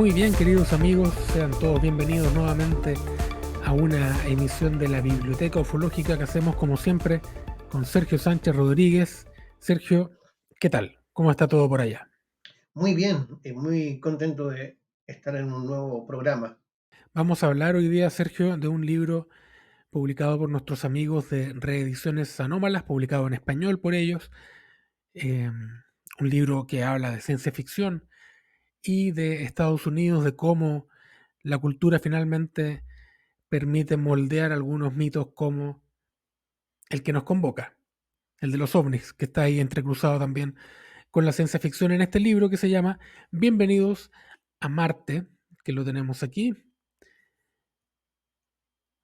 Muy bien, queridos amigos, sean todos bienvenidos nuevamente a una emisión de la Biblioteca Ufológica que hacemos como siempre con Sergio Sánchez Rodríguez. Sergio, ¿qué tal? ¿Cómo está todo por allá? Muy bien, muy contento de estar en un nuevo programa. Vamos a hablar hoy día, Sergio, de un libro publicado por nuestros amigos de Reediciones Anómalas, publicado en español por ellos. eh, un libro que habla de ciencia ficción y de Estados Unidos, de cómo la cultura finalmente permite moldear algunos mitos como el que nos convoca, el de los ovnis, que está ahí entrecruzado también con la ciencia ficción en este libro que se llama Bienvenidos a Marte, que lo tenemos aquí.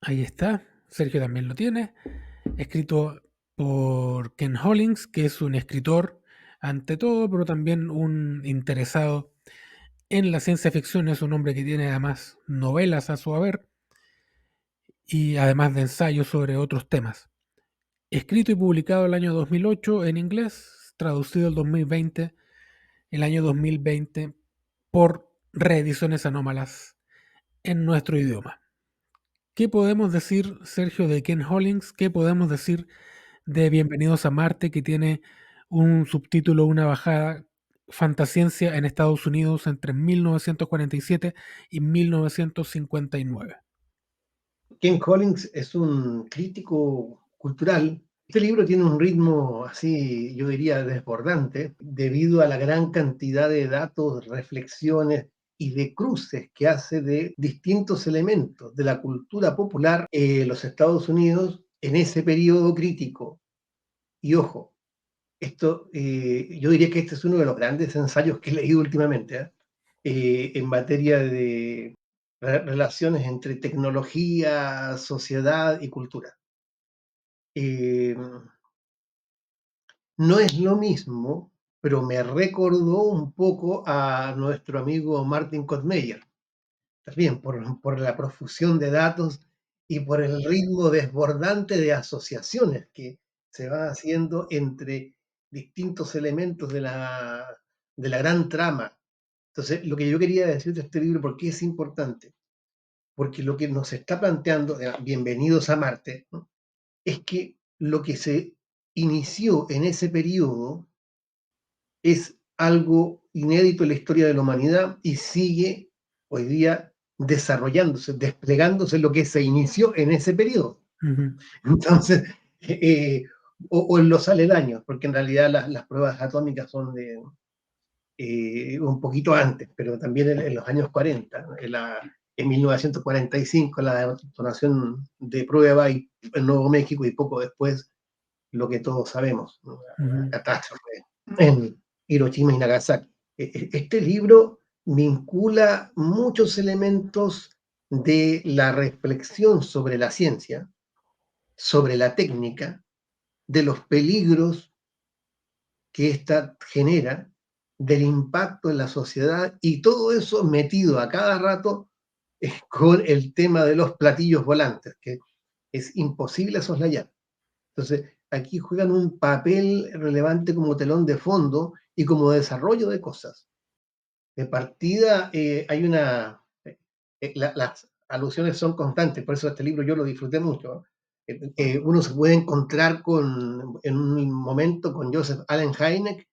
Ahí está, Sergio también lo tiene, escrito por Ken Hollings, que es un escritor ante todo, pero también un interesado en la ciencia ficción. Es un hombre que tiene además novelas a su haber y además de ensayos sobre otros temas. Escrito y publicado el año 2008 en inglés, traducido el año 2020 por Reediciones Anómalas en nuestro idioma. ¿Qué podemos decir, Sergio, de Ken Hollings? ¿Qué podemos decir de Bienvenidos a Marte, que tiene un subtítulo, una bajada, Fantasciencia en Estados Unidos entre 1947 y 1959? Ken Collins es un crítico cultural. Este libro tiene un ritmo así, yo diría, desbordante, debido a la gran cantidad de datos, reflexiones y de cruces que hace de distintos elementos de la cultura popular en los Estados Unidos en ese periodo crítico. Y ojo, yo diría que este es uno de los grandes ensayos que he leído últimamente, ¿eh? En materia de relaciones entre tecnología, sociedad y cultura. Eh, no es lo mismo, pero me recordó un poco a nuestro amigo Martin Kottmeyer, también por la profusión de datos y por el ritmo desbordante de asociaciones que se va haciendo entre distintos elementos de la gran trama. Entonces, lo que yo quería decir de este libro, ¿por qué es importante? Porque lo que nos está planteando, Bienvenidos a Marte, ¿no? Es que lo que se inició en ese periodo es algo inédito en la historia de la humanidad y sigue hoy día desarrollándose, desplegándose lo que se inició en ese periodo. Ujú. Entonces, o en los aledaños, porque en realidad las pruebas atómicas son de un poquito antes, pero también en los años 40, en 1945, la detonación de prueba en Nuevo México y poco después lo que todos sabemos, ¿no? La Ujú. catástrofe en Hiroshima y Nagasaki. Este libro vincula muchos elementos de la reflexión sobre la ciencia, sobre la técnica, de los peligros que ésta genera, del impacto en la sociedad y todo eso metido a cada rato con el tema de los platillos volantes, que es imposible soslayar. Entonces, aquí juegan un papel relevante como telón de fondo y como desarrollo de cosas. De partida, las alusiones son constantes, por eso este libro yo lo disfruté mucho. Uno se puede encontrar en un momento con Joseph Allen Hynek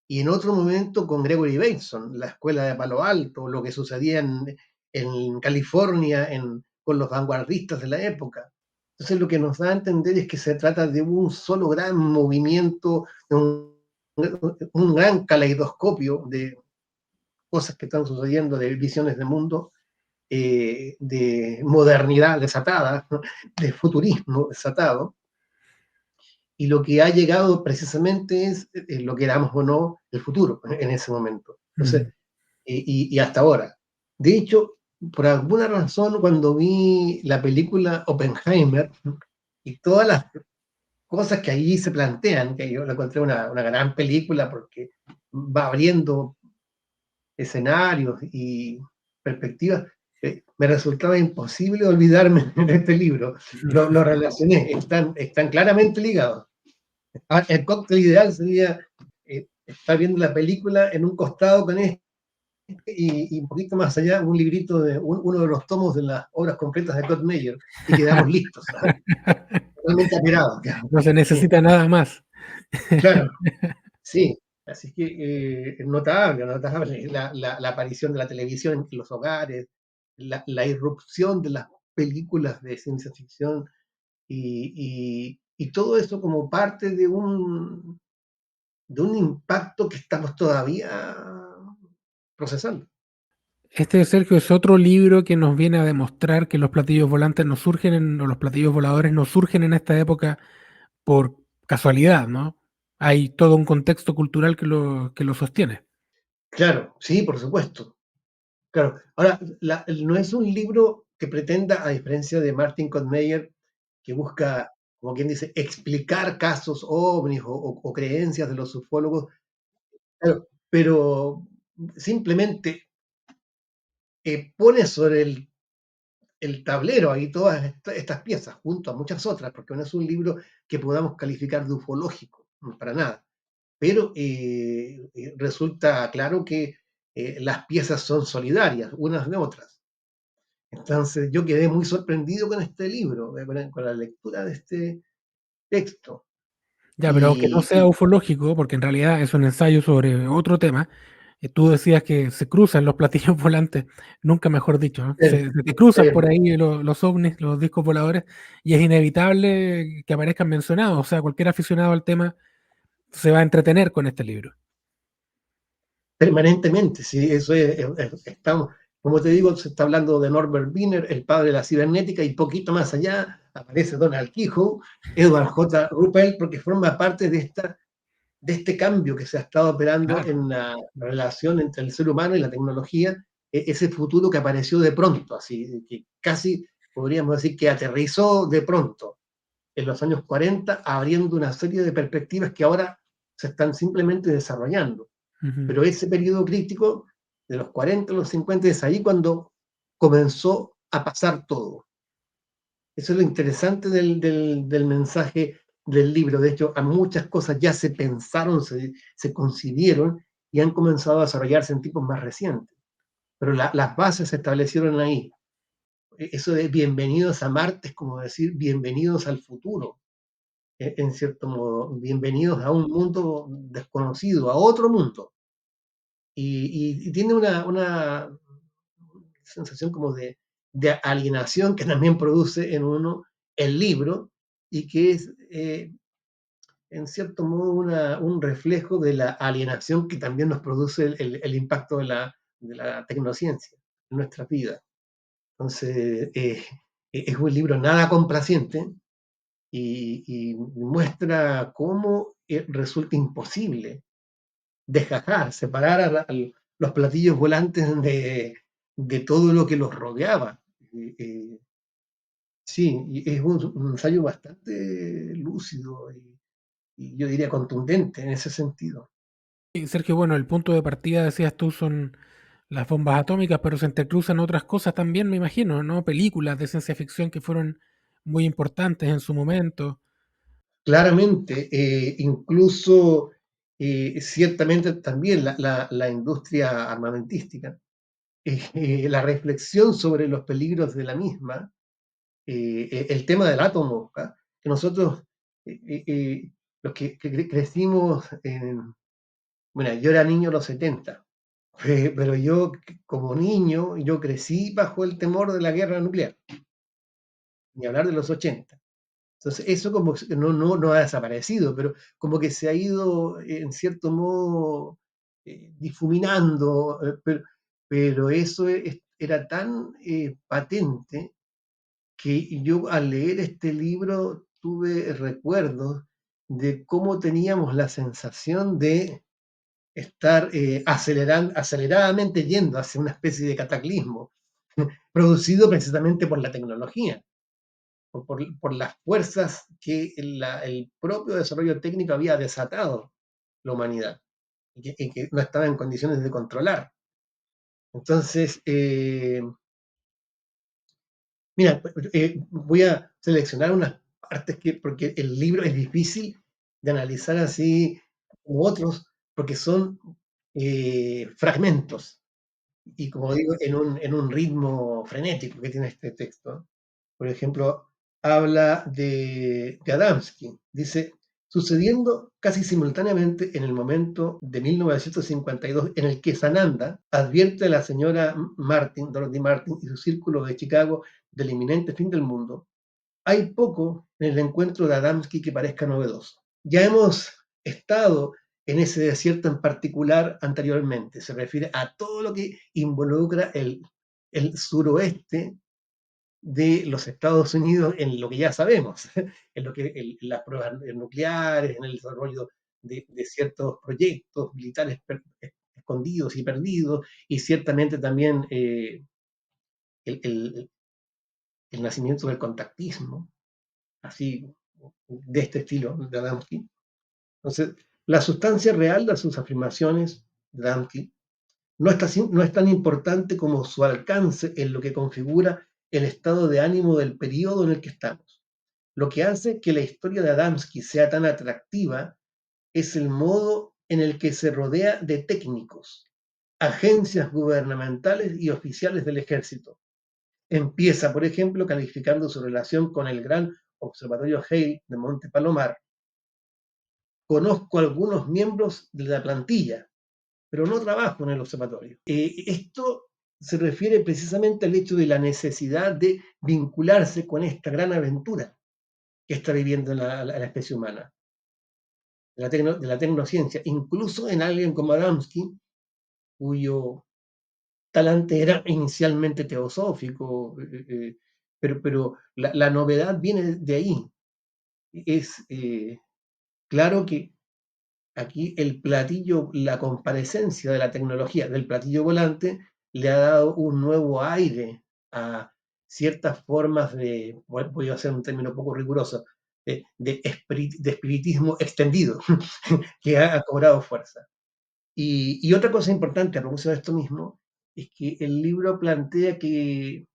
y en otro momento con Gregory Bateson, la escuela de Palo Alto, lo que sucedía en California con los vanguardistas de la época. Entonces lo que nos da a entender es que se trata de un solo gran movimiento, un gran caleidoscopio de cosas que están sucediendo, de visiones de mundo, de modernidad desatada, ¿no? De futurismo desatado, y lo que ha llegado precisamente es lo que éramos o no el futuro en ese momento. Entonces, Ujú. y hasta ahora. De hecho, por alguna razón, cuando vi la película Oppenheimer, ¿no? Y todas las cosas que allí se plantean, que yo la encontré una gran película porque va abriendo escenarios y perspectivas, me resultaba imposible olvidarme de este libro. Lo relacioné, están claramente ligados. El cóctel ideal sería estar viendo la película en un costado con esto y un poquito más allá, un librito de uno de los tomos de las obras completas de Kurt Meyer, y quedamos listos, ¿sabes? Totalmente apirados, quedamos. No se necesita nada más. Claro, sí. Así que notable, notable la aparición de la televisión en los hogares, la irrupción de las películas de ciencia ficción y todo eso como parte de un impacto que estamos todavía procesando. Este, Sergio, es otro libro que nos viene a demostrar que los platillos volantes no surgen o los platillos voladores no surgen en esta época por casualidad, ¿no? Hay todo un contexto cultural que lo sostiene. Claro, sí, por supuesto. Claro. Ahora, no es un libro que pretenda, a diferencia de Martin Meyer, que busca, como quien dice, explicar casos ovnis o creencias de los ufólogos, claro, pero simplemente pone sobre el tablero ahí todas estas piezas, junto a muchas otras, porque no es un libro que podamos calificar de ufológico, para nada. Pero resulta claro que las piezas son solidarias unas de otras. Entonces yo quedé muy sorprendido con este libro, con la lectura de este texto. Ya, pero aunque no sea Y ufológico, porque en realidad es un ensayo sobre otro tema, tú decías que se cruzan los platillos volantes, nunca mejor dicho, ¿no? eh, Se te cruzan eh, por ahí los ovnis, los discos voladores, y es inevitable que aparezcan mencionados. O sea, cualquier aficionado al tema se va a entretener con este libro. permanentemente, sí, eso estamos, como te digo, se está hablando de Norbert Wiener, el padre de la cibernética, y poquito más allá aparece Donald Keyhoe, Edward J. Ruppel, porque forma parte de este cambio que se ha estado operando Claro. en la relación entre el ser humano y la tecnología, ese futuro que apareció de pronto, así que casi podríamos decir que aterrizó de pronto en los años 40, abriendo una serie de perspectivas que ahora se están simplemente desarrollando. Ujú. Pero ese periodo crítico de los 40 a los 50 es ahí cuando comenzó a pasar todo. Eso es lo interesante del mensaje del libro. De hecho, a muchas cosas ya se pensaron, se concibieron y han comenzado a desarrollarse en tiempos más recientes. Pero las bases se establecieron ahí. Eso de bienvenidos a Marte es como decir bienvenidos al futuro, en cierto modo, bienvenidos a un mundo desconocido, a otro mundo. Y tiene una sensación como de alienación que también produce en uno el libro y que es, en cierto modo, un reflejo de la alienación que también nos produce el impacto de la tecnociencia en nuestra vida. Entonces, es un libro nada complaciente y muestra cómo resulta imposible desgajar, separar los platillos volantes de todo lo que los rodeaba. Sí, y es un ensayo bastante lúcido y yo diría contundente en ese sentido. Y Sergio, bueno, el punto de partida, decías tú, son las bombas atómicas, pero se entrecruzan otras cosas también, me imagino, ¿no? Películas de ciencia ficción que fueron muy importantes en su momento. Claramente, incluso ciertamente también la industria armamentística, la reflexión sobre los peligros de la misma, el tema del átomo, ¿ah? Que nosotros, los que crecimos bueno, yo era niño en los 70, pero yo como niño, yo crecí bajo el temor de la guerra nuclear, ni hablar de los 80. Entonces, eso como que no ha desaparecido, pero como que se ha ido, en cierto modo, difuminando, pero eso era tan patente que yo al leer este libro tuve recuerdos de cómo teníamos la sensación de estar aceleradamente yendo hacia una especie de cataclismo, producido precisamente por la tecnología, por las fuerzas que el propio desarrollo técnico había desatado la humanidad y que no estaba en condiciones de controlar. Entonces, mira, voy a seleccionar unas partes porque el libro es difícil de analizar así como otros, porque son fragmentos. y como digo, en un ritmo frenético que tiene este texto. Por ejemplo, habla de Adamski. Dice, sucediendo casi simultáneamente en el momento de 1952 en el que Sananda advierte a la señora Martin, Dorothy Martin y su círculo de Chicago del inminente fin del mundo, hay poco en el encuentro de Adamski que parezca novedoso. Ya hemos estado en ese desierto en particular anteriormente. Se refiere a todo lo que involucra el suroeste de los Estados Unidos en lo que ya sabemos, en lo que en las pruebas nucleares, en el desarrollo de ciertos proyectos militares escondidos y perdidos, y ciertamente también el, el, el, nacimiento del contactismo, así de este estilo de Adamski. Entonces, la sustancia real de sus afirmaciones de Adamski no es tan importante como su alcance en lo que configura el estado de ánimo del periodo en el que estamos. Lo que hace que la historia de Adamski sea tan atractiva es el modo en el que se rodea de técnicos, agencias gubernamentales y oficiales del ejército. Empieza, por ejemplo, calificando su relación con el gran observatorio Hale de Monte Palomar. Conozco a algunos miembros de la plantilla, pero no trabajo en el observatorio. Esto se refiere precisamente al hecho de la necesidad de vincularse con esta gran aventura que está viviendo la especie humana, de la tecnociencia, incluso en alguien como Adamski, cuyo talante era inicialmente teosófico, pero la novedad viene de ahí. Es claro que aquí el platillo, la comparecencia de la tecnología del platillo volante le ha dado un nuevo aire a ciertas formas de, voy a hacer un término poco riguroso, de espiritismo extendido que ha cobrado fuerza. Y otra cosa importante a propósito de esto mismo es que el libro plantea que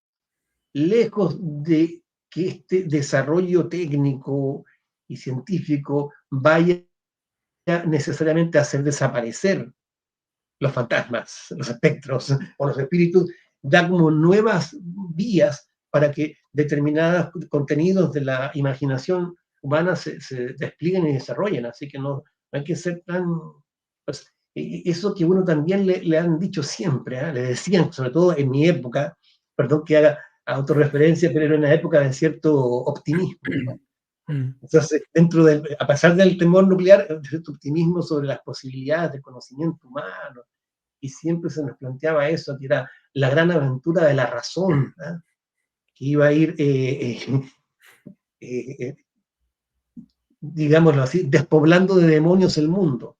lejos de que este desarrollo técnico y científico vaya necesariamente a hacer desaparecer los fantasmas, los espectros o los espíritus, da como nuevas vías para que determinados contenidos de la imaginación humana se desplieguen y desarrollen. Así que no hay que ser tan... Pues, eso que uno también le han dicho siempre, le decían, sobre todo en mi época, perdón que haga autorreferencia, pero era una época de cierto optimismo. ¿No? Mm. Entonces, a pesar del temor nuclear, cierto optimismo sobre las posibilidades de conocimiento humano, y siempre se nos planteaba eso, que era la gran aventura de la razón, ¿eh? Que iba a ir, eh, digámoslo así, despoblando de demonios el mundo.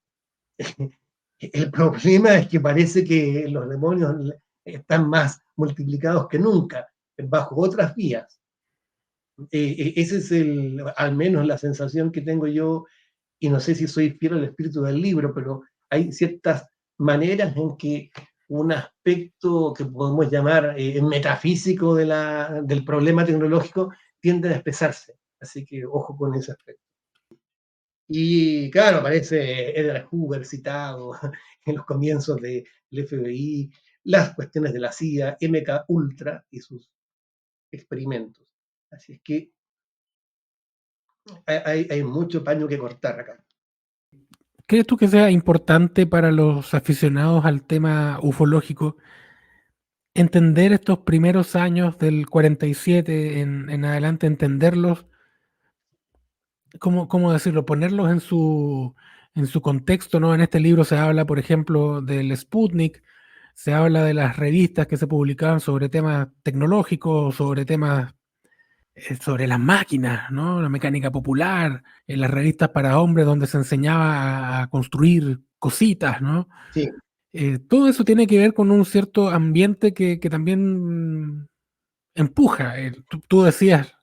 El problema es que parece que los demonios están más multiplicados que nunca, bajo otras vías. Ese es al menos la sensación que tengo yo, y no sé si soy fiel al espíritu del libro, pero hay ciertas maneras en que un aspecto que podemos llamar metafísico del problema tecnológico tiende a expresarse. Así que ojo con ese aspecto. Y claro, aparece Edgar Hoover citado en los comienzos del FBI, las cuestiones de la CIA, MK Ultra y sus experimentos. Así es que hay mucho paño que cortar acá. ¿Crees tú que sea importante para los aficionados al tema ufológico entender estos primeros años del 47 en adelante, entenderlos, cómo decirlo, ponerlos en su contexto, ¿no? En este libro se habla, por ejemplo, del Sputnik, se habla de las revistas que se publicaban sobre temas tecnológicos, sobre temas, sobre las máquinas, ¿no? La mecánica popular, en las revistas para hombres donde se enseñaba a construir cositas, ¿no? Sí, Todo eso tiene que ver con un cierto ambiente que también empuja. Tú decías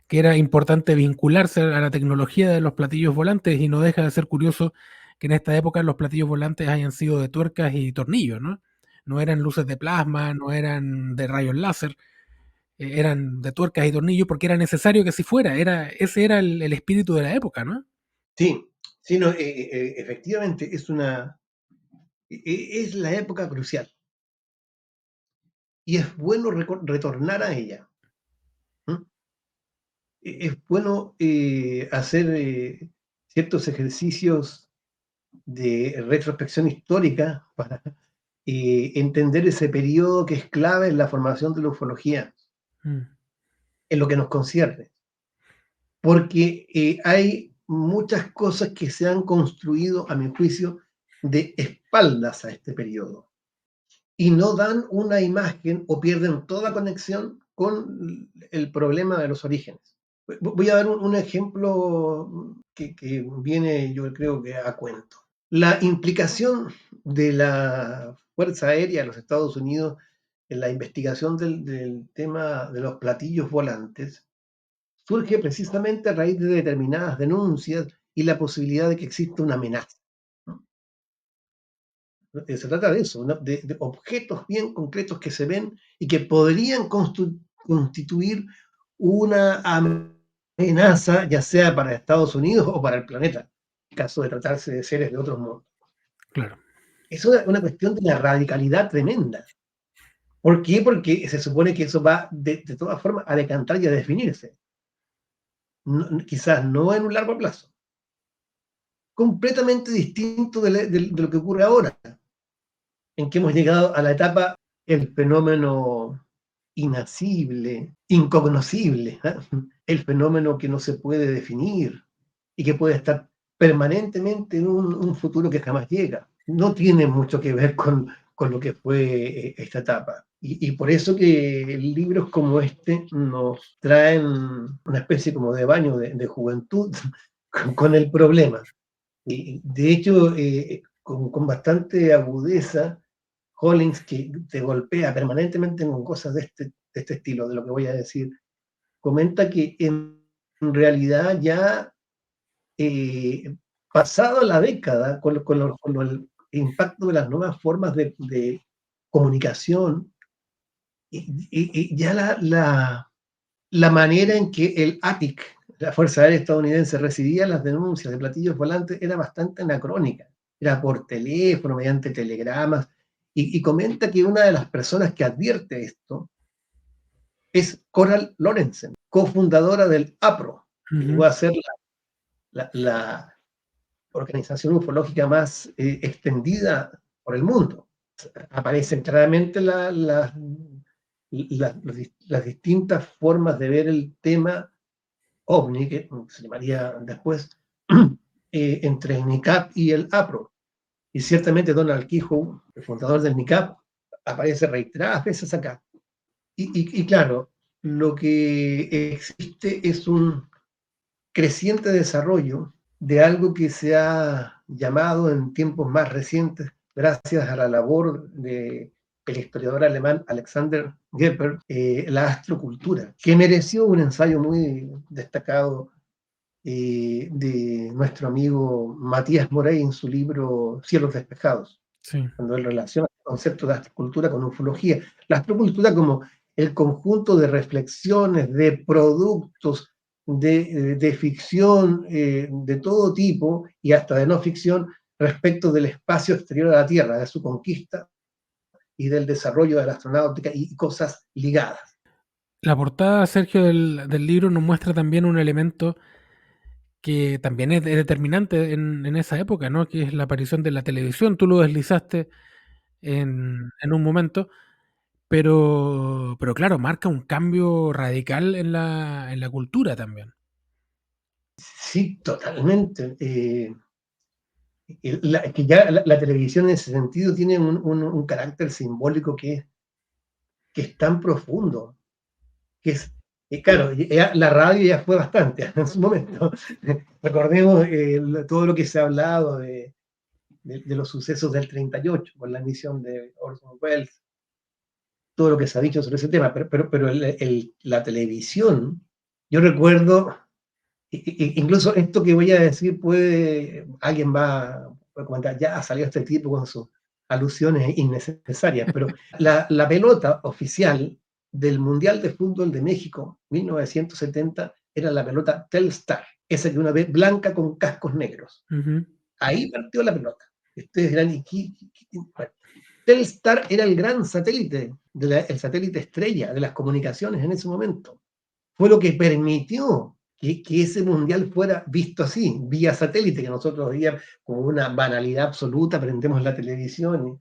que era importante vincularse a la tecnología de los platillos volantes y no deja de ser curioso que en esta época los platillos volantes hayan sido de tuercas y tornillos, ¿no? No eran luces de plasma, no eran de rayos láser, eran de tuercas y tornillos porque era necesario que así fuera, ese era el espíritu de la época, ¿no? sí, sí no, efectivamente es la época crucial. y es bueno retornar a ella. ¿Mm? Es bueno hacer ciertos ejercicios de retrospección histórica para entender ese periodo que es clave en la formación de la ufología, Mm, en lo que nos concierne. Porque hay muchas cosas que se han construido, a mi juicio, de espaldas a este periodo y no dan una imagen o pierden toda conexión con el problema de los orígenes. Voy a dar un ejemplo que viene, yo creo que a cuento. La implicación de la Fuerza Aérea de los Estados Unidos en la investigación del tema de los platillos volantes surge precisamente a raíz de determinadas denuncias y la posibilidad de que exista una amenaza, ¿no? Se trata de eso, ¿no? De objetos bien concretos que se ven y que podrían constituir una amenaza, ya sea para Estados Unidos o para el planeta, en caso de tratarse de seres de otros mundos. claro. Es una cuestión de la radicalidad tremenda. ¿Por qué? Porque se supone que eso va de todas formas a decantar y a definirse. No, quizás no en un largo plazo. Completamente distinto de lo que ocurre ahora, en que hemos llegado a la etapa el fenómeno inacible, incognoscible, ¿eh? El fenómeno que no se puede definir y que puede estar permanentemente en un futuro que jamás llega. No tiene mucho que ver con lo que fue esta etapa. Y por eso que libros como este nos traen una especie como de baño de juventud con el problema. De hecho, con bastante agudeza, Hollings, que te golpea permanentemente con cosas de este estilo, de lo que voy a decir, comenta que en realidad ya pasado la década, con el impacto de las nuevas formas de comunicación, y ya la manera en que el ATIC, la Fuerza Aérea Estadounidense, recibía las denuncias de platillos volantes era bastante anacrónica. Era por teléfono, mediante telegramas, y comenta que una de las personas que advierte esto es Coral Lorenzen, cofundadora del APRO, que llegó Ujú, a ser la organización ufológica más extendida por el mundo. Aparecen claramente las distintas formas de ver el tema OVNI, que se llamaría después, entre el NICAP y el APRO. Y ciertamente Donald Quijo, el fundador del NICAP, aparece reiteradas veces acá. Y claro, lo que existe es un creciente desarrollo de algo que se ha llamado en tiempos más recientes, gracias a la labor del historiador alemán Alexander Gepper, la astrocultura, que mereció un ensayo muy destacado de nuestro amigo Matías Morey en su libro Cielos despejados, sí. cuando él relaciona el concepto de astrocultura con ufología. La astrocultura como el conjunto de reflexiones, de productos, de ficción de todo tipo y hasta de no ficción respecto del espacio exterior a la Tierra, de su conquista y del desarrollo de la astronáutica y cosas ligadas. La portada, Sergio, del libro nos muestra también un elemento que también es determinante en esa época, ¿no? Que es la aparición de la televisión. Tú lo deslizaste en un momento, pero claro, marca un cambio radical en la cultura también. Sí, totalmente. Que ya la televisión en ese sentido tiene un carácter simbólico que es tan profundo, que es, claro, la radio ya fue bastante en su momento. Recordemos todo lo que se ha hablado de los sucesos del 38, con la emisión de Orson Welles, todo lo que se ha dicho sobre ese tema, pero la televisión, yo recuerdo, incluso esto que voy a decir alguien puede comentar, ya salió este tipo con sus alusiones innecesarias, pero la pelota oficial del Mundial de Fútbol de México 1970 era la pelota Telstar, esa que una vez blanca con cascos negros. Ujú. Ahí partió la pelota. Ustedes dirán, bueno, Telstar era el gran satélite del satélite estrella, de las comunicaciones en ese momento. Fue lo que permitió que ese mundial fuera visto así, vía satélite, que nosotros veíamos como una banalidad absoluta, prendemos la televisión.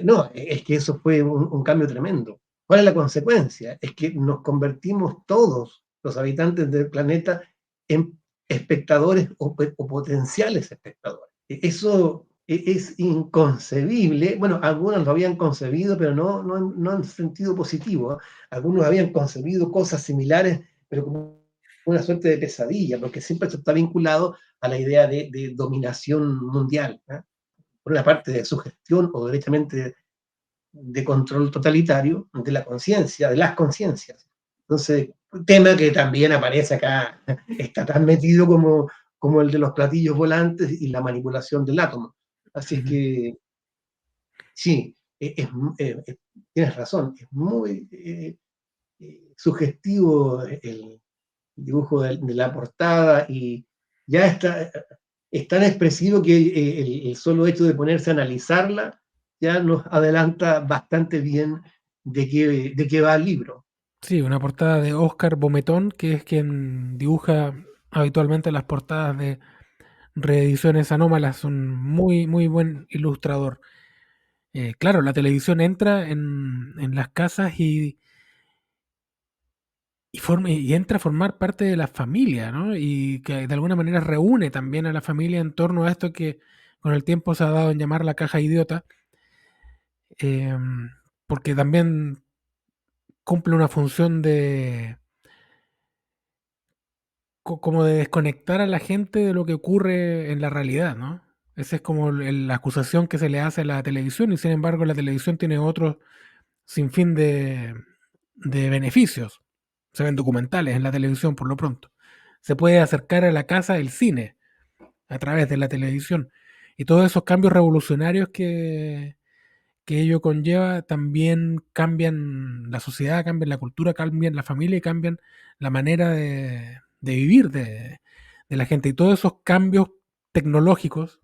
No, es que eso fue un cambio tremendo. ¿Cuál es la consecuencia? Es que nos convertimos todos, los habitantes del planeta, en espectadores o potenciales espectadores. Eso es inconcebible. Bueno, algunos lo habían concebido, pero no en sentido positivo. Algunos habían concebido cosas similares, pero como una suerte de pesadilla, porque siempre esto está vinculado a la idea de dominación mundial, ¿eh? Por una parte de sugestión o directamente de control totalitario de la conciencia, de las conciencias. Entonces, un tema que también aparece acá, está tan metido como el de los platillos volantes y la manipulación del átomo. Así es Ujú. que, sí, tienes razón, es muy sugestivo el dibujo de la portada y ya está, es tan expresivo que el solo hecho de ponerse a analizarla ya nos adelanta bastante bien de qué va el libro. Sí, una portada de Oscar Bometón, que es quien dibuja habitualmente las portadas de reediciones anómalas, un muy, muy buen ilustrador. Claro, la televisión entra en las casas y entra a formar parte de la familia, ¿no? Y que de alguna manera reúne también a la familia en torno a esto que con el tiempo se ha dado en llamar la caja idiota, porque también cumple una función de como de desconectar a la gente de lo que ocurre en la realidad, ¿no? Esa es como la acusación que se le hace a la televisión y sin embargo la televisión tiene otro sinfín de beneficios. Se ven documentales en la televisión por lo pronto. Se puede acercar a la casa el cine a través de la televisión. Y todos esos cambios revolucionarios que ello conlleva también cambian la sociedad, cambian la cultura, cambian la familia y cambian la manera de vivir de la gente. Y todos esos cambios tecnológicos,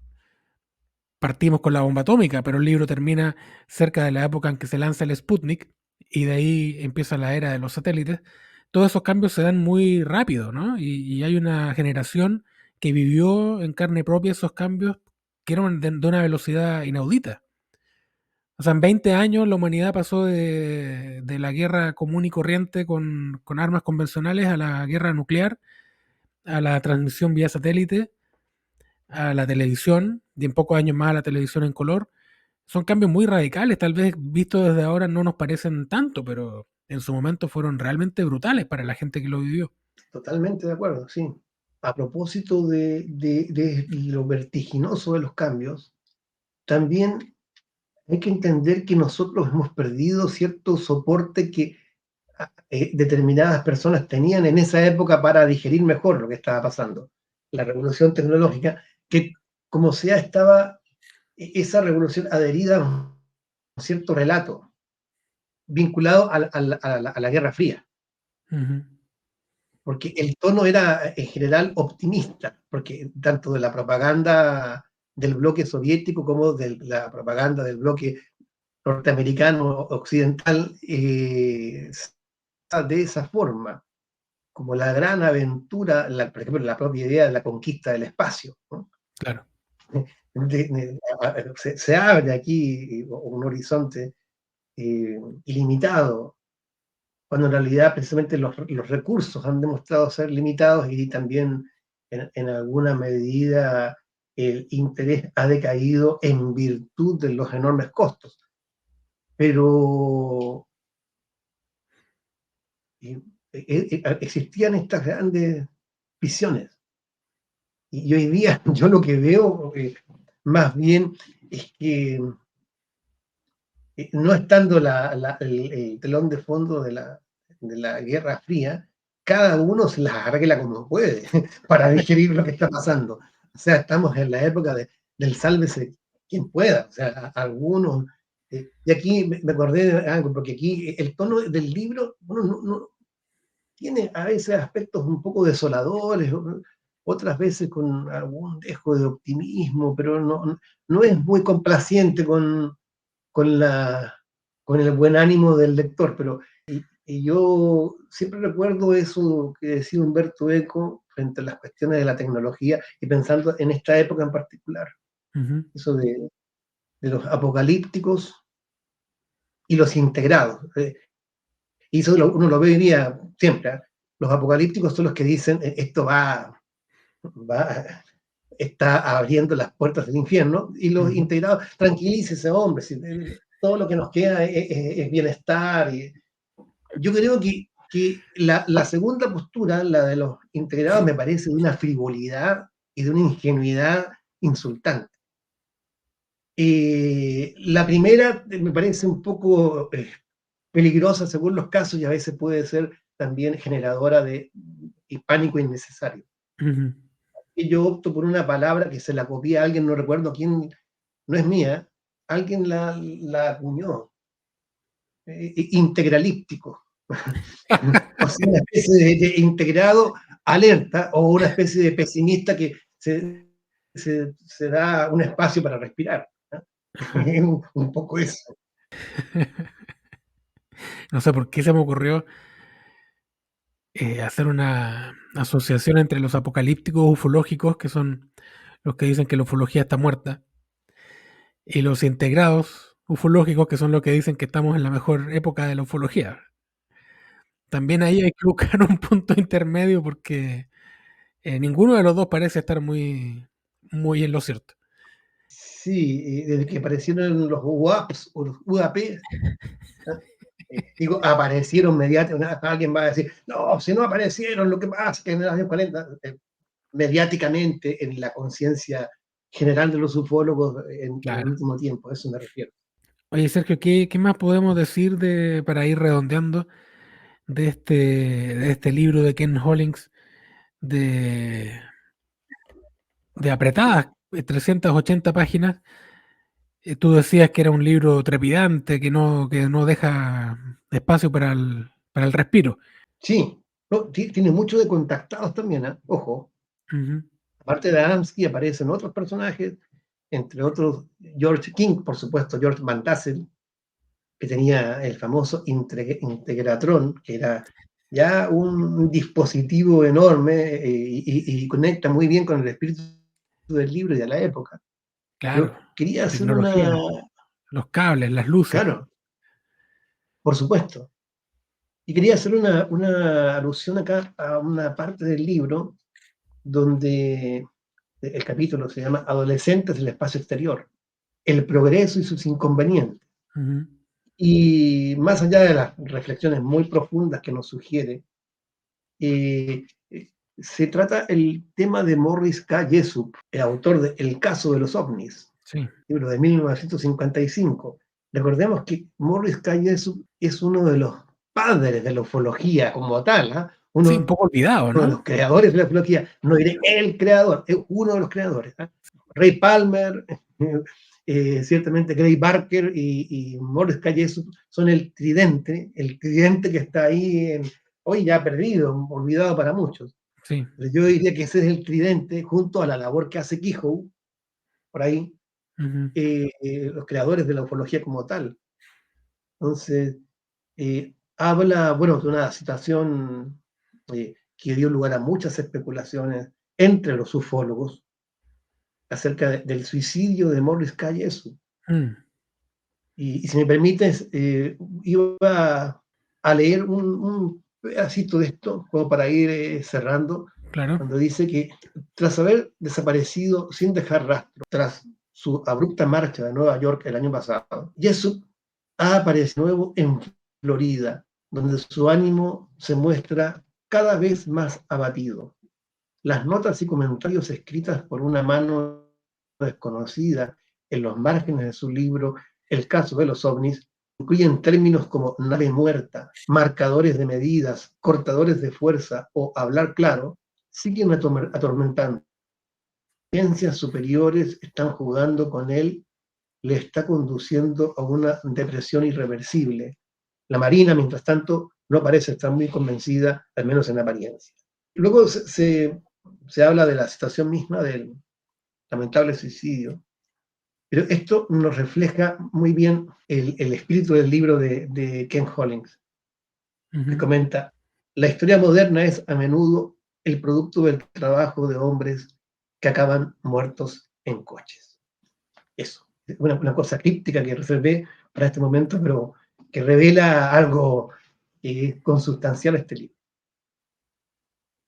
partimos con la bomba atómica, pero el libro termina cerca de la época en que se lanza el Sputnik y de ahí empieza la era de los satélites. Todos esos cambios se dan muy rápido, ¿no? Y hay una generación que vivió en carne propia esos cambios que eran de una velocidad inaudita. O sea, en 20 años la humanidad pasó de la guerra común y corriente con armas convencionales a la guerra nuclear, a la transmisión vía satélite, a la televisión, y en pocos años más a la televisión en color. Son cambios muy radicales, tal vez vistos desde ahora no nos parecen tanto, pero en su momento fueron realmente brutales para la gente que lo vivió. Totalmente de acuerdo, sí. A propósito de lo vertiginoso de los cambios, también hay que entender que nosotros hemos perdido cierto soporte que determinadas personas tenían en esa época para digerir mejor lo que estaba pasando. La revolución tecnológica, que como sea estaba esa revolución adherida a un cierto relato vinculado a la Guerra Fría, Ujú. porque el tono era en general optimista, porque tanto de la propaganda del bloque soviético como de la propaganda del bloque norteamericano occidental de esa forma, como la gran aventura, por ejemplo, la propia idea de la conquista del espacio, ¿no? Claro. Se abre aquí un horizonte ilimitado, cuando en realidad precisamente los recursos han demostrado ser limitados y también en alguna medida el interés ha decaído en virtud de los enormes costos. Pero eh, existían estas grandes visiones. Y hoy día yo lo que veo más bien es que no estando el telón de fondo de la Guerra Fría, cada uno se las arregla como puede para digerir lo que está pasando. O sea, estamos en la época del sálvese quien pueda. O sea, algunos... y aquí me acordé de algo, porque aquí el tono del libro tiene a veces aspectos un poco desoladores, otras veces con algún dejo de optimismo, pero no es muy complaciente con la, con el buen ánimo del lector, pero y yo siempre recuerdo eso que decía Humberto Eco frente a las cuestiones de la tecnología y pensando en esta época en particular, Ujú, eso de los apocalípticos y los integrados. Y eso uno lo ve hoy día siempre. ¿Eh? Los apocalípticos son los que dicen esto va, está abriendo las puertas del infierno, y los ujú, integrados, tranquilícese, hombre, si, todo lo que nos queda es bienestar. Y yo creo que la segunda postura, la de los integrados, me parece de una frivolidad y de una ingenuidad insultante. La primera me parece un poco peligrosa según los casos y a veces puede ser también generadora de pánico innecesario. ujú. Y yo opto por una palabra que se la copié a alguien, no recuerdo quién, no es mía, alguien la acuñó, integralíptico. O sea, una especie de integrado alerta o una especie de pesimista que se da un espacio para respirar. ¿No? Un poco eso. No sé por qué se me ocurrió hacer una asociación entre los apocalípticos ufológicos, que son los que dicen que la ufología está muerta, y los integrados ufológicos, que son los que dicen que estamos en la mejor época de la ufología. También ahí hay que buscar un punto intermedio porque ninguno de los dos parece estar muy en lo cierto. Sí, desde que aparecieron los UAPs o los UAP, ¿no? Digo, aparecieron mediáticamente, alguien va a decir, no, si no aparecieron, lo que pasa es que en los años 40, mediáticamente, en la conciencia general de los ufólogos en el Claro. último tiempo, a eso me refiero. Oye, Sergio, ¿qué más podemos decir para ir redondeando de este libro de Ken Hollings de, de apretadas 380 páginas? Tú decías que era un libro trepidante, que no deja espacio para el respiro. Sí, no, tiene mucho de contactados también, ¿eh? Ojo, Ujú. aparte de Adamski aparecen otros personajes, entre otros George King, por supuesto, George Van Tassel, que tenía el famoso Integratron, que era ya un dispositivo enorme y conecta muy bien con el espíritu del libro y de la época. Claro, Yo quería hacer tecnología, los cables, las luces. claro, por supuesto, y quería hacer una alusión acá a una parte del libro donde el capítulo se llama Adolescentes del espacio exterior, el progreso y sus inconvenientes. Ujú. Y más allá de las reflexiones muy profundas que nos sugiere, eh, se trata el tema de Morris K. Jessup, el autor de El caso de los ovnis, Sí, libro de 1955. Recordemos que Morris K. Jessup es uno de los padres de la ufología como tal, ¿eh? sí, un Uno poco olvidado, de los ¿no? creadores de la ufología, no diré el creador, es uno de los creadores. ¿Eh? Ray Palmer, ciertamente Gray Barker y Morris K. Jessup son el tridente que está ahí, hoy ya perdido, olvidado para muchos. Sí. Pero yo diría que ese es el tridente junto a la labor que hace Kehoe, por ahí, Ujú. los creadores de la ufología como tal. Entonces, habla, bueno, de una situación que dio lugar a muchas especulaciones entre los ufólogos acerca del suicidio de Morris K. Jessup. Mm, Y si me permites, iba a leer un pedacito de esto, como para ir cerrando, claro. cuando dice que tras haber desaparecido sin dejar rastro, tras su abrupta marcha de Nueva York el año pasado, Jessup ha aparecido de nuevo en Florida, donde su ánimo se muestra cada vez más abatido. Las notas y comentarios escritas por una mano desconocida en los márgenes de su libro El caso de los ovnis incluyen términos como nave muerta, marcadores de medidas, cortadores de fuerza o hablar claro, siguen atormentando. Ciencias superiores están jugando con él, le está conduciendo a una depresión irreversible. La Marina, mientras tanto, no parece estar muy convencida, al menos en apariencia. Luego se habla de la situación misma del lamentable suicidio Pero esto nos refleja muy bien el espíritu del libro de Ken Hollings, que Ujú. comenta, la historia moderna es a menudo el producto del trabajo de hombres que acaban muertos en coches. Eso, una cosa críptica que reservé para este momento, pero que revela algo consustancial a este libro.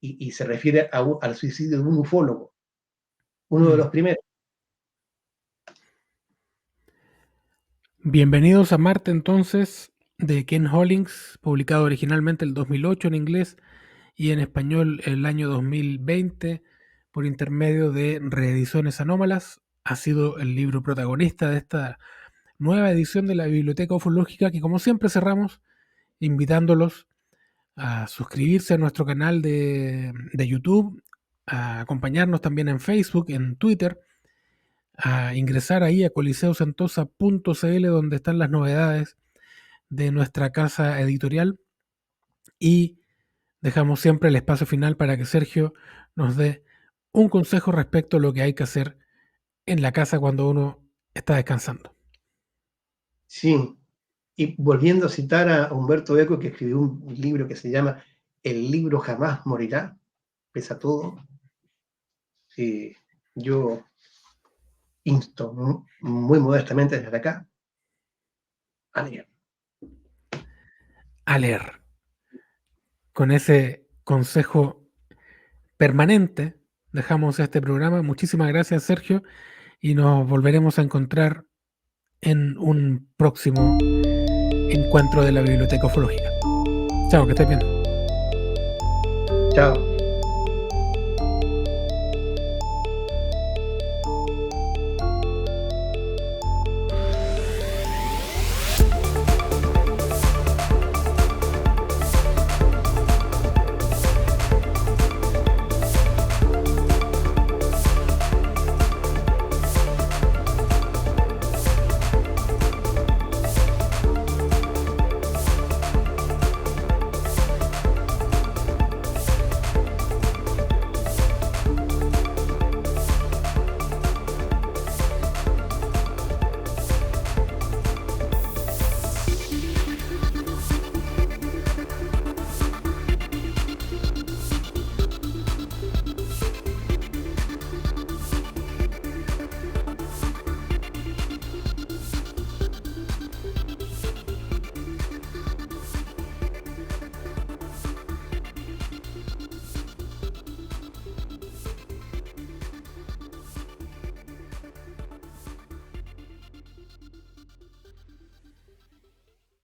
Y se refiere al suicidio de un ufólogo, uno de Mm. los primeros. Bienvenidos a Marte entonces, de Ken Hollings, publicado originalmente el 2008 en inglés y en español el año 2020 por intermedio de Reediciones Anómalas. Ha sido el libro protagonista de esta nueva edición de la Biblioteca Ufológica, que como siempre cerramos invitándolos a suscribirse a nuestro canal de YouTube, a acompañarnos también en Facebook, en Twitter, a ingresar ahí a coliseosantosa.cl, donde están las novedades de nuestra casa editorial, y dejamos siempre el espacio final para que Sergio nos dé un consejo respecto a lo que hay que hacer en la casa cuando uno está descansando. Sí, y volviendo a citar a Humberto Eco, que escribió un libro que se llama El libro jamás morirá, pesa todo, yo insto muy modestamente desde acá a leer. A leer. Con ese consejo permanente dejamos este programa. Muchísimas gracias, Sergio, y nos volveremos a encontrar en un próximo encuentro de la Biblioteca Ufológica. Chao, que estés bien. Chao.